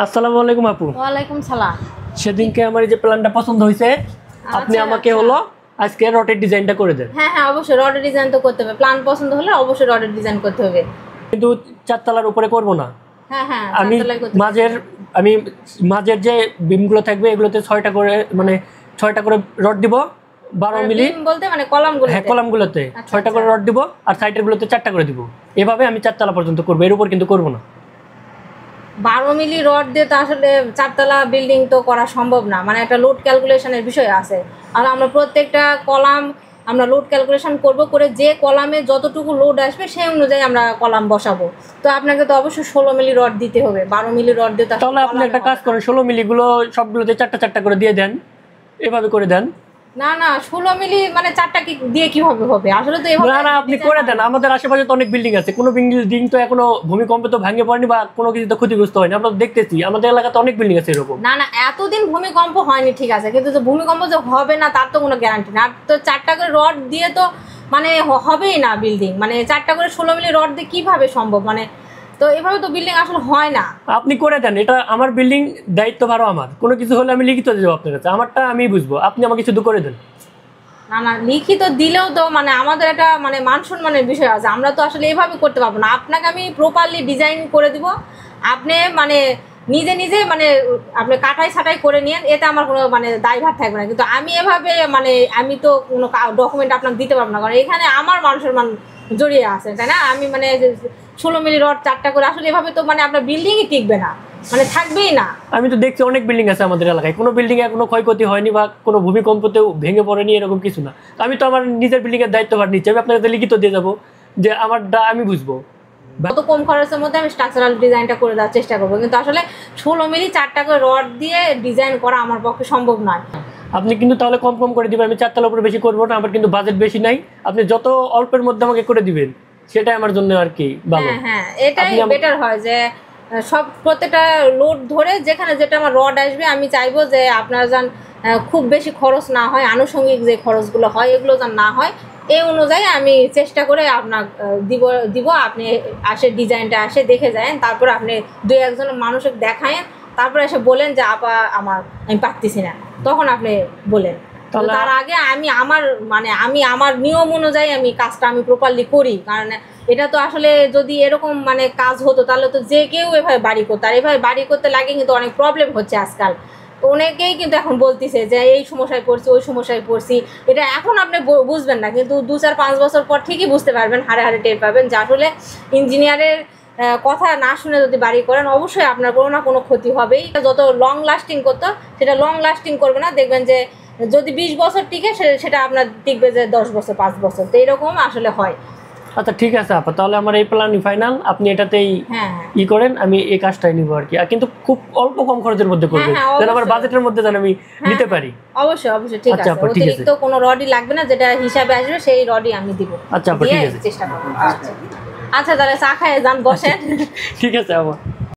আসসালামু আলাইকুম আপু। ওয়ালাইকুম সালাম। সেদিনকে আমার এই যে প্ল্যানটা পছন্দ হয়েছে, আপনি আমাকে হলো আজকে রডের ডিজাইনটা করে দেন। হ্যাঁ হ্যাঁ, অবশ্যই রডের ডিজাইন তো করতে হবে। প্ল্যান পছন্দ হলে অবশ্যই রডের ডিজাইন করতে হবে। কিন্তু চারতলার উপরে করব না। হ্যাঁ হ্যাঁ, আমি মাঝের যে বিমগুলো থাকবে এগুলোতে 6টা করে, মানে 6টা করে রড দিব 12 মিলি। বিম বলতে মানে কলামগুলো? হ্যাঁ, কলামগুলোতে 6টা করে রড দিব আর সাইডের গুলোতে 4টা করে দিব। এভাবে আমি চারতলা পর্যন্ত করব, এর উপর কিন্তু করব না। 12 মিলি রড দিয়ে তো আসলে চারতলা বিল্ডিং তো করা সম্ভব না, মানে একটা লোড ক্যালকুলেশনের বিষয় আছে। আর আমরা প্রত্যেকটা কলাম আমরা লোড ক্যালকুলেশন করব, করে যে কলামে যতটুকু লোড আসবে সেই অনুযায়ী আমরা কলাম বসাবো। তো আপনাকে তো অবশ্যই 16 মিলি রড দিতে হবে। 12 মিলি রড দিয়ে তাহলে আপনি একটা কাজ করেন, 16 মিলিগুলো সবগুলোতে 4টা করে দিয়ে দেন, এভাবে করে দেন। না না, 16 মিলি মানে 4টা কি দিয়ে কিভাবে হবে? আসলে তো এভাবে না, আপনি করে দেন। আমাদের আশেপাশে তো অনেক বিল্ডিং আছে, কোনো বিল্ডিং তো এখনো ভূমিকম্পে তো ভেঙে পড়েনি বা কোনো কিছু তো ক্ষতিগ্রস্ত হয়নি। আমরা দেখতেছি আমাদের এলাকাতে অনেক বিল্ডিং আছে এরকম। না না, এতদিন ভূমিকম্প হয়নি ঠিক আছে, কিন্তু তো ভূমিকম্প যে হবে না তার তো কোনো গ্যারান্টি না। আর তো 4টা করে রড দিয়ে তো মানে হবেই না বিল্ডিং, মানে 4টা করে 16 মিলি রড দিয়ে কিভাবে সম্ভব? মানে তো এভাবে তো বিল্ডিং আসলে হয় না। আপনি করে দেন, এটা আমার বিল্ডিং, দায়িত্ব ভারও আমার। কোনো কিছু হলে আমি লিখিত দেবো আপনার কাছে, আমারটা আমি বুঝবো, আপনি আমাকে শুধু করে দেন। না না, লিখিত দিলেও তো মানে আমাদের একটা মানে মান সম্মানের বিষয় আছে, আমরা তো আসলে এভাবে করতে পারবো না। আপনাকে আমি প্রপারলি ডিজাইন করে দিব, আপনি মানে নিজে নিজে মানে আপনি কাটাই ছাটাই করে নিন, এতে আমার কোনো মানে দায়ভার থাকবে না। কিন্তু আমি এভাবে মানে আমি তো কোনো ডকুমেন্ট আপনাকে দিতে পারবো না, কারণ এখানে আমার মান সম্মান জড়িয়ে আছে, তাই না? আমি মানে 16 মিলি রড 4টা করে আসলে এভাবে তো মানে আপনার বিল্ডিংই টিকবে না, মানে থাকবেই না। আমি তো দেখছি অনেক বিল্ডিং আছে আমাদের এলাকায়, কোনো বিল্ডিং এ কোনো ক্ষয়ক্ষতি হয়নি বা কোনো ভূমিকম্পতেও ভেঙে পড়েনি, এরকম কিছু না। আমি তো আমার নিজের বিল্ডিং এর দায়িত্ব ভার নিচ্ছি, আমি আপনার কাছে লিখিত দিয়ে যাবো যে আমারটা আমি বুঝবো। কত কম খরচের মধ্যে আমি স্ট্রাকচারাল ডিজাইনটা করে দেওয়ার চেষ্টা করবো, কিন্তু আসলে 16 মিলি 4টা করে রড দিয়ে ডিজাইন করা আমার পক্ষে সম্ভব নয়। আপনি কিন্তু তাহলে কম করে দিবেন, আমি চারতলার উপরে বেশি করবো না, আমার কিন্তু বাজেট বেশি নাই। আপনি যত অল্পের মধ্যে আমাকে করে দিবেন সেটাই আমার জন্য আর কি ভালো। হ্যাঁ হ্যাঁ, এটাই বেটার হয় যে সব প্রত্যেকটা লোড ধরে যেখানে যেটা আমার রড আসবে আমি চাইবো যে আপনার যেন খুব বেশি খরচ না হয়, আনুষঙ্গিক যে খরচগুলো হয় এগুলো যেন না হয়। এই অনুযায়ী আমি চেষ্টা করে আপনার দিব। আপনি আসে ডিজাইনটা আসে দেখে যান, তারপর আপনি 2-1 মানুষকে দেখায়েন, তারপরে এসে বলেন যে আপা আমি পারতেছি না, তখন আপনি বলেন। তার আগে আমি আমার নিয়ম অনুযায়ী আমি কাজটা আমি প্রপারলি করি, কারণ এটা তো আসলে যদি এরকম মানে কাজ হতো তাহলে তো যে কেউ এভাবে বাড়ি করতো, আর এভাবে বাড়ি করতে লাগে কিন্তু অনেক প্রবলেম হচ্ছে আজকাল। অনেকেই কিন্তু এখন বলতেছে যে এই সমস্যায় পড়ছি ওই সমস্যায় পড়ছি। এটা এখন আপনি বুঝবেন না, কিন্তু 2-4-5 বছর পর ঠিকই বুঝতে পারবেন, হাড়ে হাড়ে টের পাবেন যে আসলে ইঞ্জিনিয়ারের কথা না শুনে যদি বাড়ি করেন অবশ্যই আপনার কোনো না কোনো ক্ষতি হবেই। যত লং লাস্টিং করতো সেটা লং লাস্টিং করবে না, দেখবেন যে যদি 20 বছর টিকে সেটা আপনার টিকবে যে 10 বছর 5 বছর, তো এরকম আসলে হয়। আচ্ছা ঠিক আছে আপা, তাহলে আমার এই প্ল্যানই ফাইনাল, আপনি এটাতেই করেন, আমি এই কাজটাই নিব আর কি। কিন্তু খুব অল্প কম খরচের মধ্যে করবেন, যেন আমার বাজেটের মধ্যে যেন আমি নিতে পারি। অবশ্যই অবশ্যই, ঠিক আছে। অতিরিক্ত কোনো রডই লাগবে না, যেটা হিসাবে আসবে সেই রডই আমি দিব। আচ্ছা আপা, ঠিক আছে, চেষ্টা করব। আচ্ছা তাহলে চা খায় যান, বসেন। ঠিক আছে আপা।